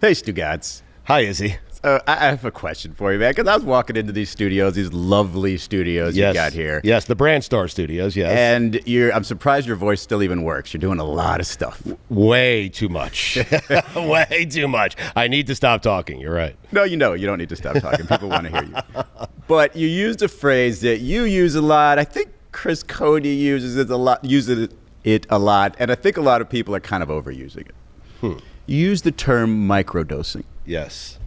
Hey, Stugotz. Hi, Izzy. I have a question for you, man, because I was walking into these studios, these lovely studios you got here. Yes, the Brand Star Studios, yes. And I'm surprised your voice still even works. You're doing a lot of stuff. Way too much. Way too much. I need to stop talking. You're right. No, you don't need to stop talking. People want to hear you. But you used a phrase that you use a lot. I think Chris Cody uses it a lot, and I think a lot of people are kind of overusing it. You use the term microdosing. Yes.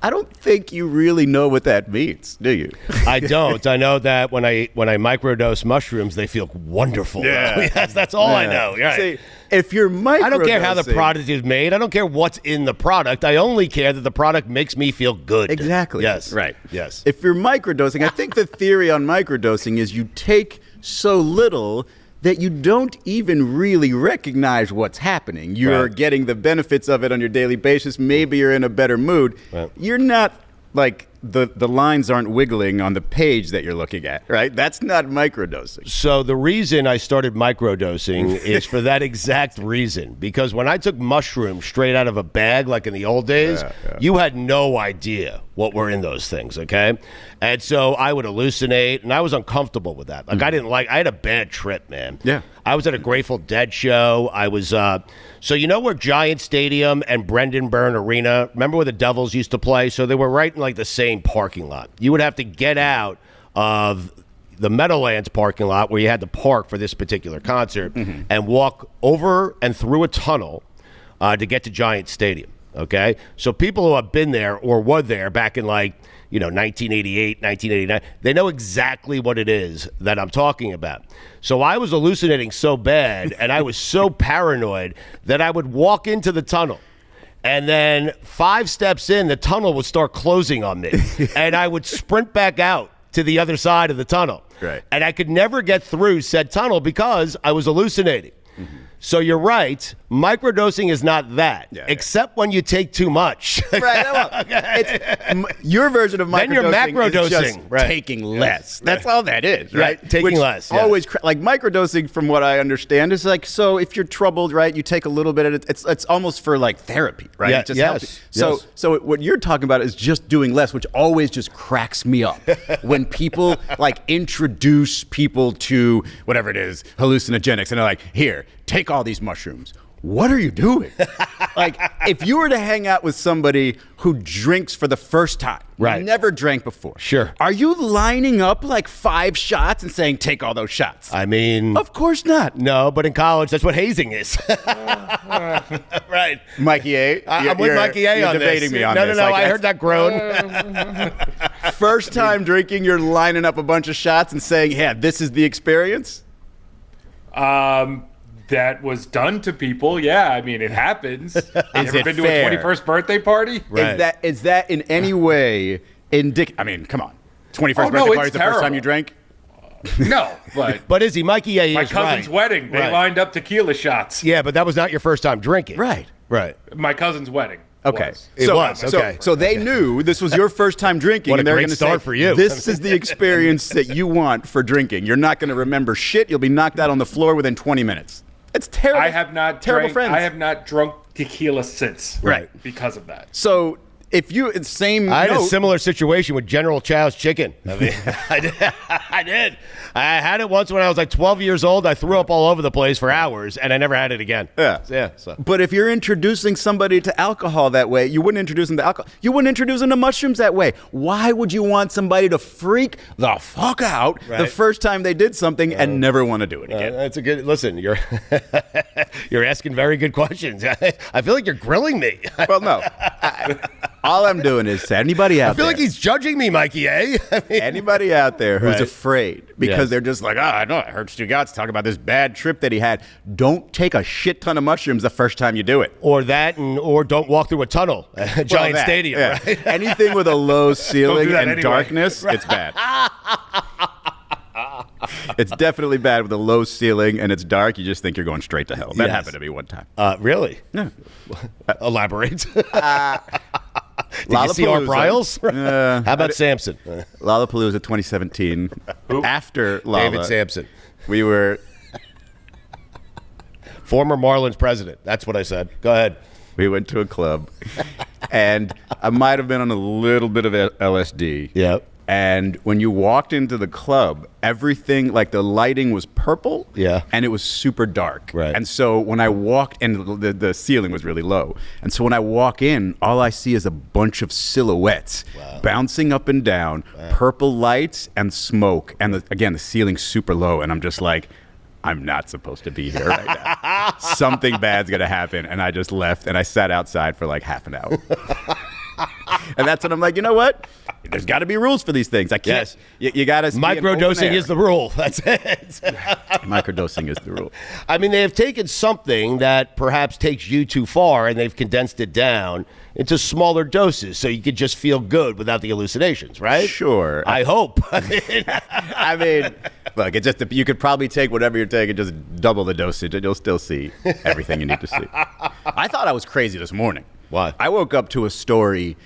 I don't think you really know what that means, do you? I don't. I know that when I microdose mushrooms, they feel wonderful. Yeah. Yes, that's all I know. Right. See, if you're microdosing, I don't care how the product is made. I don't care what's in the product. I only care that the product makes me feel good. Exactly. Yes. Right. Yes. If you're microdosing, I think the theory on microdosing is you take so little that you don't even really recognize what's happening. You're getting the benefits of it on your daily basis. Maybe you're in a better mood. Right. You're not like the lines aren't wiggling on the page that you're looking at, right? That's not microdosing. So the reason I started microdosing is for that exact reason. Because when I took mushrooms straight out of a bag, like in the old days, you had no idea what were in those things, okay? And so I would hallucinate, and I was uncomfortable with that. Like, I had a bad trip, man. Yeah. I was at a Grateful Dead show. I was, so you know where Giant Stadium and Brendan Byrne Arena, remember where the Devils used to play? So they were right in like the same parking lot. You would have to get out of the Meadowlands parking lot where you had to park for this particular concert and walk over and through a tunnel to get to Giant Stadium, okay? So people who have been there or were there back in 1988, 1989, they know exactly what it is that I'm talking about. So I was hallucinating so bad and I was so paranoid that I would walk into the tunnel. And then 5 steps in, the tunnel would start closing on me. And I would sprint back out to the other side of the tunnel. Right. And I could never get through said tunnel because I was hallucinating. So you're right. Microdosing is not that, except when you take too much. Right. Your version of microdosing then you're macrodosing. is just taking less. That's all that is, right? Taking less. Yes. Always like microdosing, from what I understand, is like, so if you're troubled, right, you take a little bit of it. It's almost for like therapy, right? Yeah, It just helps you. So what you're talking about is just doing less, which always just cracks me up when people like introduce people to whatever it is, hallucinogenics, and they're like, here, take all these mushrooms. What are you doing? Like, if you were to hang out with somebody who drinks for the first time, never drank before, are you lining up like 5 shots and saying, take all those shots? I mean, of course not. No, but in college, that's what hazing is. Right. Mikey A. I'm with Mikey A on this. You're debating me on this. No, I heard that groan. First time drinking, you're lining up a bunch of shots and saying, yeah, this is the experience? That was done to people. Yeah, I mean, it happens. Ever been to a 21st birthday party? Right. Is that in any way indicative? I mean, come on. 21st birthday party is the first time you drank? No, but but Izzy, Mikey A is my cousin's wedding. They lined up tequila shots. Yeah, but that was not your first time drinking. Right. My cousin's wedding. Okay. Okay. So they knew this was your first time drinking. What and a they're great going to start say, for you. This is the experience that you want for drinking. You're not going to remember shit. You'll be knocked out on the floor within 20 minutes. It's terrible. I have not drunk tequila since. Right. Because of that. So if you I had a similar situation with General Chow's chicken. I mean, I did. I had it once when I was like 12 years old. I threw up all over the place for hours, and I never had it again. So. But if you're introducing somebody to alcohol that way, you wouldn't introduce them to alcohol. You wouldn't introduce them to mushrooms that way. Why would you want somebody to freak the fuck out the first time they did something and never want to do it again? That's a good. Listen, you're you're asking very good questions. I feel like you're grilling me. Well, no. All I'm doing is anybody out there. I feel like he's judging me, Mikey A. I mean, anybody out there who's afraid because they're just like, I know, I heard Stugotz talk about this bad trip that he had. Don't take a shit ton of mushrooms the first time you do it. Or that, or don't walk through a tunnel at Giant Stadium. Yeah. Right? Anything with a low ceiling and darkness, it's bad. It's definitely bad with a low ceiling and it's dark. You just think you're going straight to hell. That happened to me one time. Really? Yeah. Elaborate. Did you see our Bryles? How about Samson? Lollapalooza 2017. After Lolla, David Sampson. We were... Former Marlins president. That's what I said. Go ahead. We went to a club and I might have been on a little bit of LSD. Yep. And when you walked into the club, everything, like the lighting was purple. Yeah. And it was super dark. Right. And so when I walked, and the ceiling was really low. And so when I walk in, all I see is a bunch of silhouettes bouncing up and down, purple lights and smoke. And again, the ceiling's super low. And I'm just like, I'm not supposed to be here right now. Something bad's going to happen. And I just left and I sat outside for like half an hour. And that's when I'm like, you know what? There's got to be rules for these things. I can't. Yes. You got to. Microdosing is the rule. That's it. Microdosing is the rule. I mean, they have taken something that perhaps takes you too far, and they've condensed it down into smaller doses, so you could just feel good without the hallucinations, right? Sure. I hope. I mean, look, it's just you could probably take whatever you're taking, just double the dosage, and you'll still see everything you need to see. I thought I was crazy this morning. Why? I woke up to a story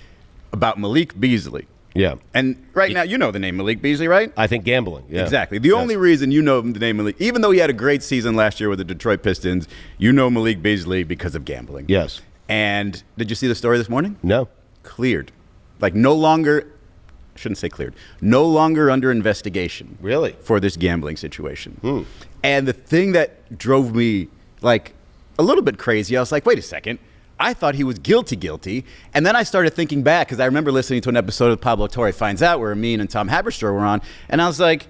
about Malik Beasley. Yeah. And right now, you know the name Malik Beasley, right? I think gambling. Yeah. Exactly. The only reason you know the name Malik, even though he had a great season last year with the Detroit Pistons, you know Malik Beasley because of gambling. Yes. And did you see the story this morning? No. Cleared. Like no longer, I shouldn't say cleared, no longer under investigation. Really? For this gambling situation. And the thing that drove me like a little bit crazy, I was like, wait a second. I thought he was guilty. And then I started thinking back because I remember listening to an episode of Pablo Torre Finds Out where me and Tom Haberstroh were on. And I was like,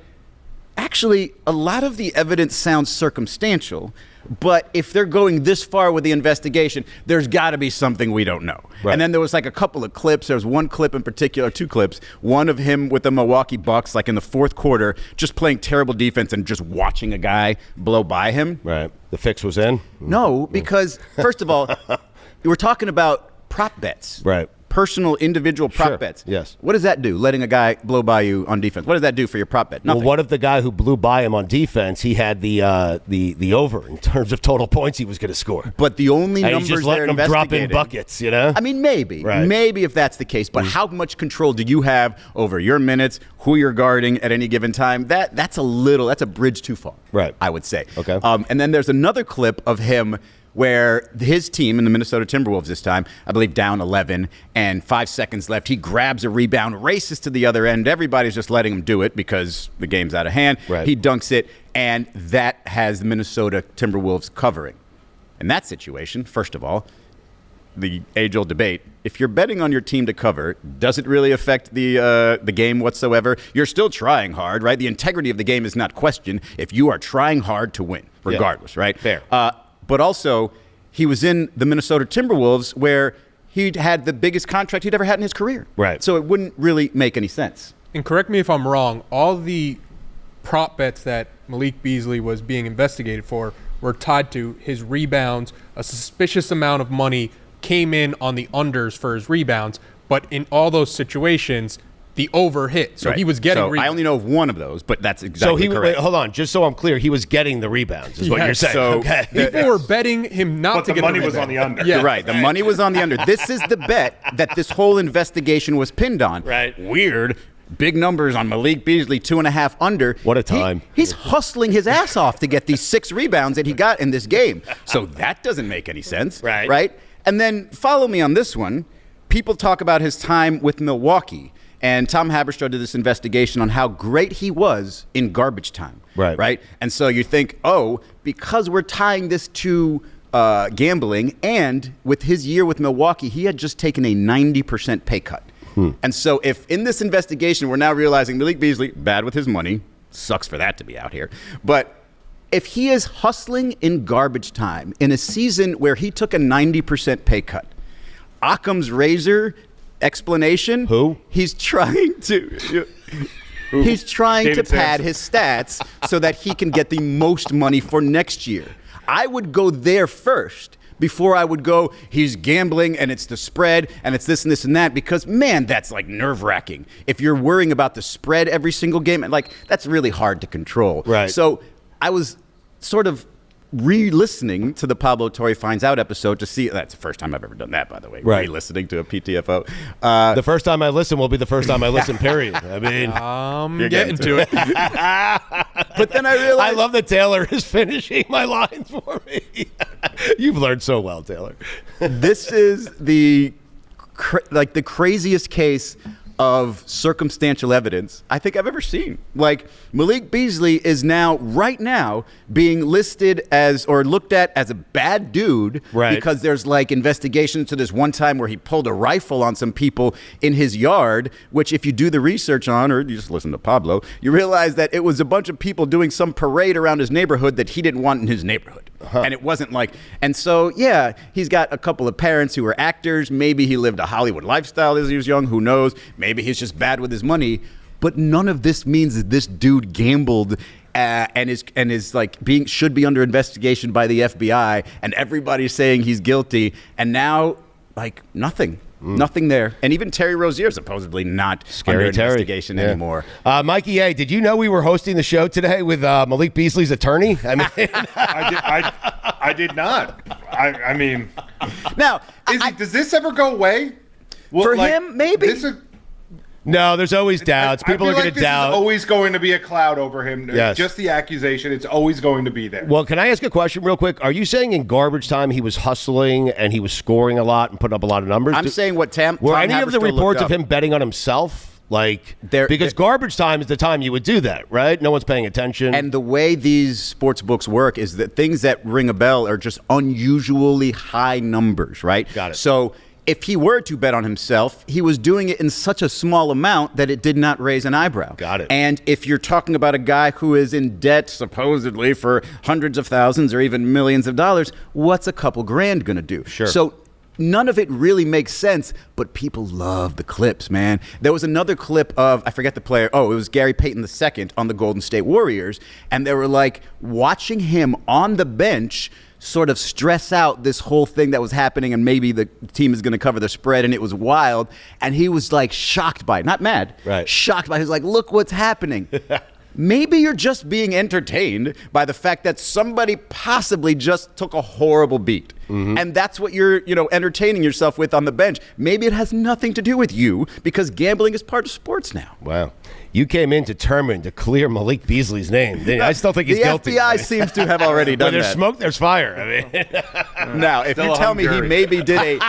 actually, a lot of the evidence sounds circumstantial. But if they're going this far with the investigation, there's got to be something we don't know. Right. And then there was like a couple of clips. There was one clip in particular, two clips. One of him with the Milwaukee Bucks, like in the fourth quarter, just playing terrible defense and just watching a guy blow by him. Right. The fix was in? No, because first of all, we're talking about prop bets. Right. Personal, individual prop bets. Yes. What does that do, letting a guy blow by you on defense? What does that do for your prop bet? Nothing. Well, what if the guy who blew by him on defense, he had the over in terms of total points he was going to score? But the only and numbers he's just letting they're him drop in buckets, you know? I mean, maybe. Right. Maybe if that's the case. But how much control do you have over your minutes, who you're guarding at any given time? That's a bridge too far. Right. I would say. Okay. And then there's another clip of him where his team in the Minnesota Timberwolves this time, I believe down 11 and 5 seconds left, he grabs a rebound, races to the other end. Everybody's just letting him do it because the game's out of hand. Right. He dunks it, and that has the Minnesota Timberwolves covering. In that situation, first of all, the age-old debate, if you're betting on your team to cover, does it really affect the game whatsoever? You're still trying hard, right? The integrity of the game is not questioned if you are trying hard to win, regardless, right? Fair. But also, he was in the Minnesota Timberwolves where he'd had the biggest contract he'd ever had in his career. Right. So it wouldn't really make any sense. And correct me if I'm wrong, all the prop bets that Malik Beasley was being investigated for were tied to his rebounds. A suspicious amount of money came in on the unders for his rebounds, but in all those situations, the over hit. So he was getting rebounds. I only know of one of those, but that's exactly correct. Wait, hold on, just so I'm clear, he was getting the rebounds, is what you're saying. So okay. People were betting him not to get the money was on the under. Yeah. Right. The money was on the under. This is the bet that this whole investigation was pinned on. Right. Weird. Big numbers on Malik Beasley, 2.5 under. What a time. He's hustling his ass off to get these 6 rebounds that he got in this game. So that doesn't make any sense. Right. Right? And then follow me on this one. People talk about his time with Milwaukee. And Tom Haberstroh did this investigation on how great he was in garbage time. Right. Right? And so you think, oh, because we're tying this to gambling, and with his year with Milwaukee, he had just taken a 90% pay cut. And so if in this investigation we're now realizing Malik Beasley, bad with his money, sucks for that to be out here, but if he is hustling in garbage time in a season where he took a 90% pay cut, Occam's razor explanation, who? He's trying to... He's trying David to pad Sampson. his stats so that he can get the most money for next year. I would go there first before I would go, he's gambling and it's the spread and it's this and this and that, because, man, that's like nerve-wracking. If you're worrying about the spread every single game, like that's really hard to control. Right. So I was sort of re-listening to the Pablo Torre Finds Out episode to see. That's the first time I've ever done that, by the way. Right. Re-listening to a PTFO. The first time I listen will be the first time I listen, period. I mean, I'm You're getting to it. But then I realized... I love that Taylor is finishing my lines for me. You've learned so well, Taylor. This is the like the craziest case of circumstantial evidence I think I've ever seen. Like, Malik Beasley is right now being listed as, or looked at as, a bad dude, right, because there's like investigations to this one time where he pulled a rifle on some people in his yard, which if you do the research on, or you just listen to Pablo, you realize that it was a bunch of people doing some parade around his neighborhood that he didn't want in his neighborhood. And it wasn't like, and so, yeah, he's got a couple of parents who were actors. Maybe he lived a Hollywood lifestyle as he was young. Who knows? Maybe he's just bad with his money. But none of this means that this dude gambled and is like should be under investigation by the FBI. And everybody's saying he's guilty. And now, like, nothing. Nothing there. And even Terry Rozier supposedly not under investigation anymore. Mikey A., did you know we were hosting the show today with Malik Beasley's attorney? I mean, I did not. I mean, now, does this ever go away? Well, for him, maybe. No, there's always doubts. People are going to doubt. There's always going to be a cloud over him. Yes. Just the accusation, it's always going to be there. Well, can I ask a question real quick? Are you saying in garbage time he was hustling and he was scoring a lot and putting up a lot of numbers? I'm saying what were any of the reports of him betting on himself? Like, because garbage time is the time you would do that, right? No one's paying attention. And the way these sports books work is that things that ring a bell are just unusually high numbers, right? Got it. So if he were to bet on himself, he was doing it in such a small amount that it did not raise an eyebrow. Got it. And if you're talking about a guy who is in debt supposedly for hundreds of thousands or even millions of dollars, what's a couple grand going to do? Sure. So none of it really makes sense, but people love the clips, man. There was another clip of, I forget the player. Oh, it was Gary Payton II on the Golden State Warriors. And they were like watching him on the bench sort of stress out this whole thing that was happening, and maybe the team is going to cover the spread, and it was wild. And he was like shocked by it, not mad, right? Shocked by it. He was like, look what's happening. Maybe you're just being entertained by the fact that somebody possibly just took a horrible beat. Mm-hmm. And that's what you're, entertaining yourself with on the bench. Maybe it has nothing to do with you, because gambling is part of sports now. Wow. You came in determined to clear Malik Beasley's name. I still think he's guilty. The FBI seems to have already done that. When there's that. Smoke, there's fire. I mean, now, if you tell me he maybe did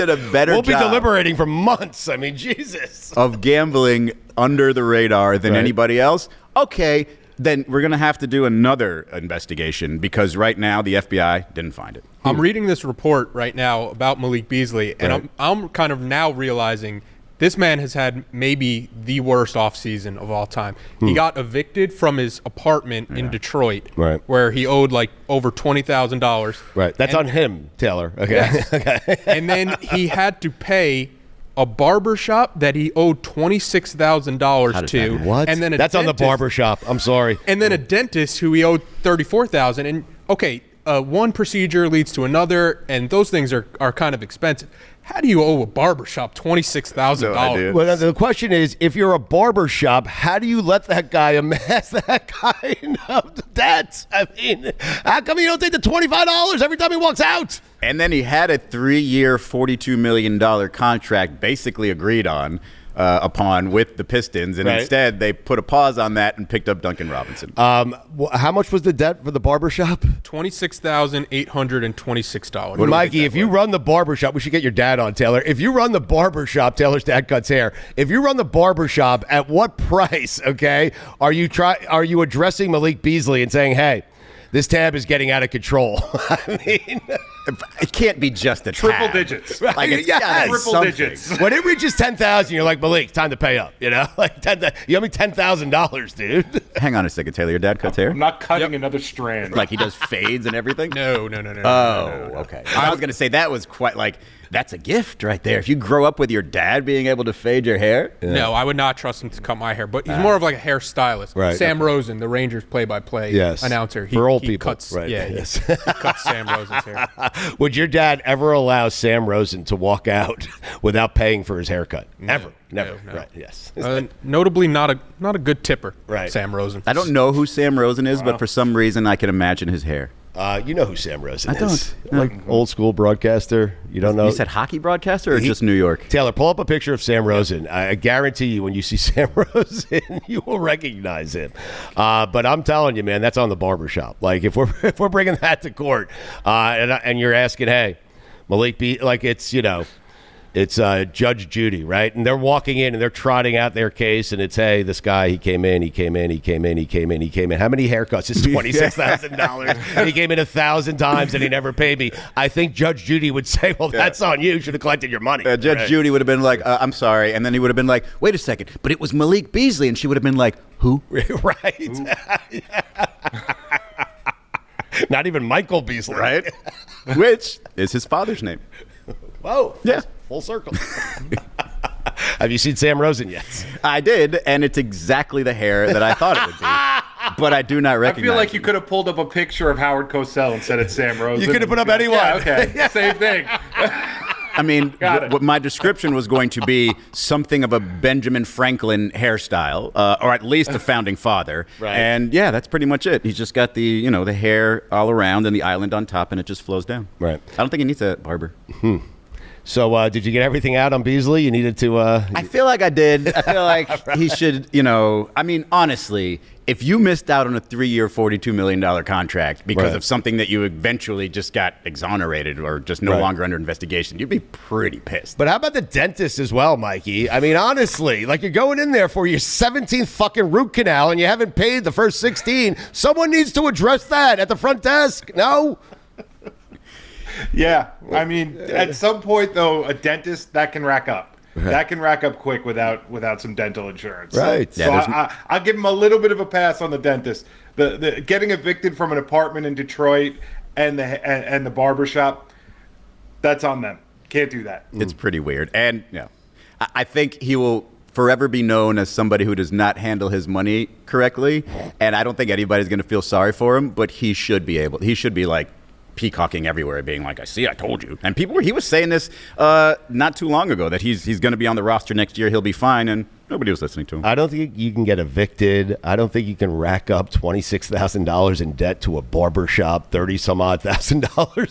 a better we'll job. Be deliberating for months. I mean, Jesus. Of gambling under the radar than anybody else, okay, then we're going to have to do another investigation, because right now the FBI didn't find it. I'm reading this report right now about Malik Beasley, and I'm kind of now realizing this man has had maybe the worst offseason of all time. He got evicted from his apartment in Detroit, where he owed like over $20,000. Right. That's on him, Taylor. Okay. Yes. Okay. And then he had to pay a barber shop that he owed $26,000 to. What? And then that's on the barber shop. I'm sorry. And then a dentist who he owed $34,000. And okay, one procedure leads to another, and those things are kind of expensive. How do you owe a barbershop $26,000? No, well, the question is, if you're a barbershop, how do you let that guy amass that kind of debt? I mean, how come you don't take the $25 every time he walks out? And then he had a 3-year, $42 million contract basically agreed upon with the Pistons, and instead they put a pause on that and picked up Duncan Robinson. How much was the debt for the barbershop? $26,826. Mikey, if you run the barbershop, we should get your dad on, Taylor. If you run the barbershop, Taylor's dad cuts hair. If you run the barbershop, at what price, okay, are you addressing Malik Beasley and saying, hey, this tab is getting out of control? I mean, it can't be just a triple tab. digits. Like, it's triple digits. When it reaches 10,000, you're like, Malik, time to pay up. You know, like you owe me $10,000, dude. Hang on a second, Taylor. Your dad cuts hair? I'm not cutting another strand. Like he does fades and everything? No. Okay. I was going to say that was quite like, that's a gift right there. If you grow up with your dad being able to fade your hair. Yeah. No, I would not trust him to cut my hair, but he's more of like a hairstylist. Right. Sam Rosen, the Rangers play-by-play announcer. For old people. Cuts, right. Yeah, yes. he cuts Sam Rosen's hair. Would your dad ever allow Sam Rosen to walk out without paying for his haircut? Never. No. Right. Yes. Notably, not a good tipper. Right. Sam Rosen. I don't know who Sam Rosen is, but for some reason I can imagine his hair. You know who Sam Rosen is. I don't. Like old school broadcaster. You don't know? You said hockey broadcaster or just New York? Taylor, pull up a picture of Sam Rosen. I guarantee you when you see Sam Rosen, you will recognize him. But I'm telling you, man, that's on the barbershop. Like if we're bringing that to court and you're asking, hey, Malik like it's Judge Judy, right? And they're walking in and they're trotting out their case, and it's, hey, this guy, he came in. How many haircuts? It's $26,000. He came in 1,000 times and he never paid me. I think Judge Judy would say, well, that's on you. You should have collected your money. Judge Judy would have been like, I'm sorry. And then he would have been like, wait a second, but it was Malik Beasley. And she would have been like, who? Right. Not even Michael Beasley. Right? Which is his father's name. Whoa. Yeah. Full circle. Have you seen Sam Rosen yet? I did, and it's exactly the hair that I thought it would be. But I do not I recognize feel like him. you could have pulled up a picture of Howard Cosell and said it's Sam Rosen. You could have put up anyone. Yeah, okay. Same thing. I mean, Got it. what my description was going to be something of a Benjamin Franklin hairstyle, or at least a founding father. Right. And yeah, that's pretty much it. He's just got the the hair all around and the island on top, and it just flows down. Right. I don't think he needs a barber. So did you get everything out on Beasley? You needed to... I feel like I did. I feel like he should, I mean, honestly, if you missed out on a 3-year, $42 million contract because of something that you eventually just got exonerated or just no longer under investigation, you'd be pretty pissed. But how about the dentist as well, Mikey? I mean, honestly, like you're going in there for your 17th fucking root canal and you haven't paid the first 16. Someone needs to address that at the front desk. No? Yeah, I mean, at some point though, a dentist that can rack up. That can rack up quick without some dental insurance. Right. So I'll give him a little bit of a pass on the dentist. The getting evicted from an apartment in Detroit and the barbershop, that's on them. Can't do that. It's pretty weird. And I think he will forever be known as somebody who does not handle his money correctly. And I don't think anybody's going to feel sorry for him, but he should be like peacocking everywhere, being like, I told you. And he was saying this not too long ago, that he's going to be on the roster next year, he'll be fine, and nobody was listening to him. I don't think you can get evicted. I don't think you can rack up $26,000 in debt to a barbershop, $30-some-odd thousand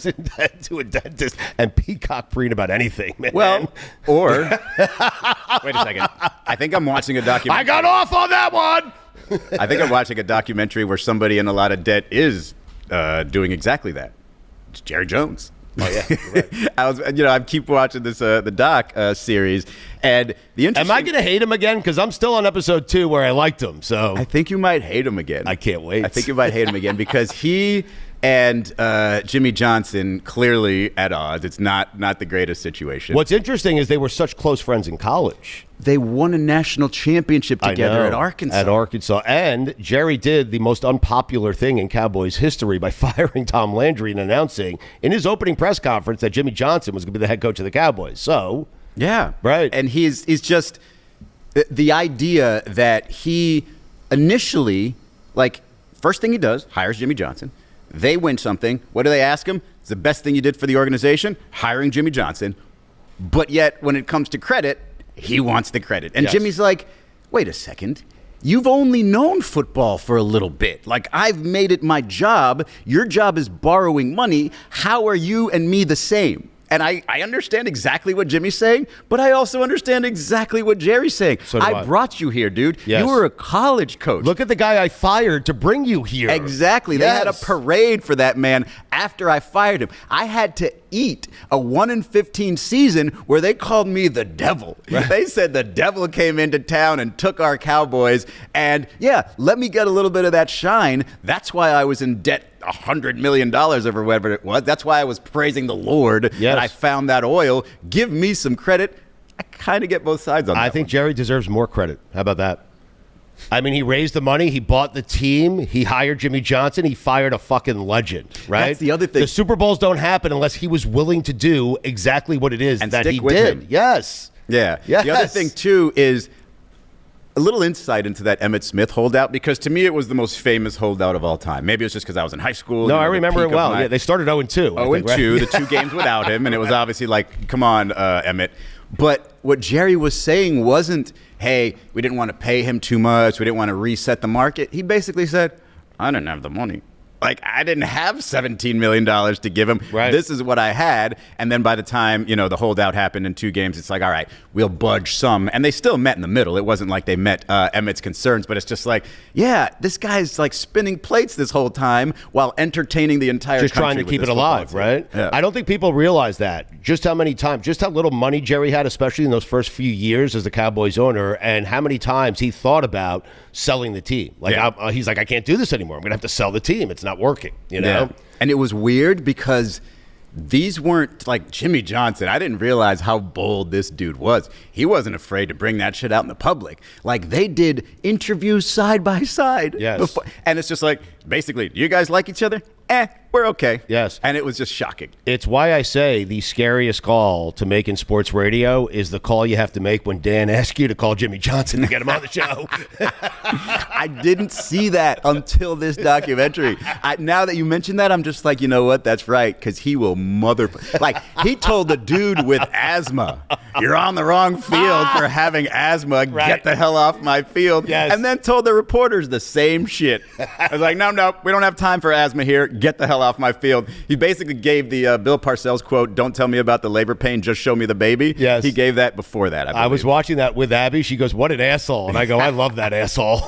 in debt to a dentist, and peacock preen about anything, man. Well, or wait a second. I think I'm watching a documentary. I got off on that one. I think I'm watching a documentary where somebody in a lot of debt is doing exactly that. It's Jerry Jones. Oh yeah, right. I keep watching this the doc series, and the interesting. Am I going to hate him again? Because I'm still on episode 2 where I liked him. So I think you might hate him again. I can't wait. I think you might hate him again because he and Jimmy Johnson clearly at odds. It's not the greatest situation. What's interesting is they were such close friends in college. They won a national championship together at Arkansas. And Jerry did the most unpopular thing in Cowboys history by firing Tom Landry and announcing in his opening press conference that Jimmy Johnson was going to be the head coach of the Cowboys. So, yeah. Right. And he's just the idea that he initially, first thing he does, hires Jimmy Johnson. They win something. What do they ask him? It's the best thing you did for the organization, hiring Jimmy Johnson. But yet, when it comes to credit, he wants the credit. And yes. Jimmy's like, wait a second. You've only known football for a little bit. I've made it my job. Your job is borrowing money. How are you and me the same? And I understand exactly what Jimmy's saying, but I also understand exactly what Jerry's saying. So do I. Brought you here, dude. Yes. You were a college coach. Look at the guy I fired to bring you here. Exactly. Yes. They had a parade for that man after I fired him. I had to eat a 1-15 season where they called me the devil. Right. They said the devil came into town and took our Cowboys. And let me get a little bit of that shine. That's why I was in debt $100 million or whatever it was. That's why I was praising the Lord that I found that oil. Give me some credit. I kind of get both sides on that. I think Jerry deserves more credit. How about that? I mean, he raised the money. He bought the team. He hired Jimmy Johnson. He fired a fucking legend, right? That's the other thing. The Super Bowls don't happen unless he was willing to do exactly what it is and that stick he with did. him. Yes. Yeah. Yes. The other thing, too, is a little insight into that Emmitt Smith holdout, because to me it was the most famous holdout of all time. Maybe it was just because I was in high school. No, I remember it well. Yeah, they started 0-2. 0-2, the 2 games without him, and it was obviously like, come on, Emmitt. But what Jerry was saying wasn't, hey, we didn't want to pay him too much, we didn't want to reset the market. He basically said, I didn't have the money. Like, I didn't have $17 million to give him. Right. This is what I had. And then by the time, the holdout happened in 2 games, it's like, all right, we'll budge some. And they still met in the middle. It wasn't like they met Emmett's concerns, but it's just like, yeah, this guy's like spinning plates this whole time while entertaining the entire just country trying to with keep this it alive, football team. right? Yeah. I don't think people realize that. Just how many times, just how little money Jerry had, especially in those first few years as the Cowboys owner, and how many times he thought about selling the team. Like, he's like, I can't do this anymore. I'm going to have to sell the team. It's not working, Yeah. And it was weird because these weren't like Jimmy Johnson. I didn't realize how bold this dude was. He wasn't afraid to bring that shit out in the public. Like, they did interviews side by side. Yes. And it's just like, basically, do you guys like each other? We're okay. Yes. And it was just shocking. It's why I say the scariest call to make in sports radio is the call you have to make when Dan asks you to call Jimmy Johnson to get him on the show. I didn't see that until this documentary. Now that you mention that, I'm just like, you know what? That's right, because he will like, he told the dude with asthma, you're on the wrong field for having asthma. Right. Get the hell off my field. Yes. And then told the reporters the same shit. I was like, no, we don't have time for asthma here. Get the hell off my field. He basically gave the Bill Parcells quote, don't tell me about the labor pain, just show me the baby. Yes. He gave that before that, I I was watching that with Abby. She goes, what an asshole. And I go, I love that asshole.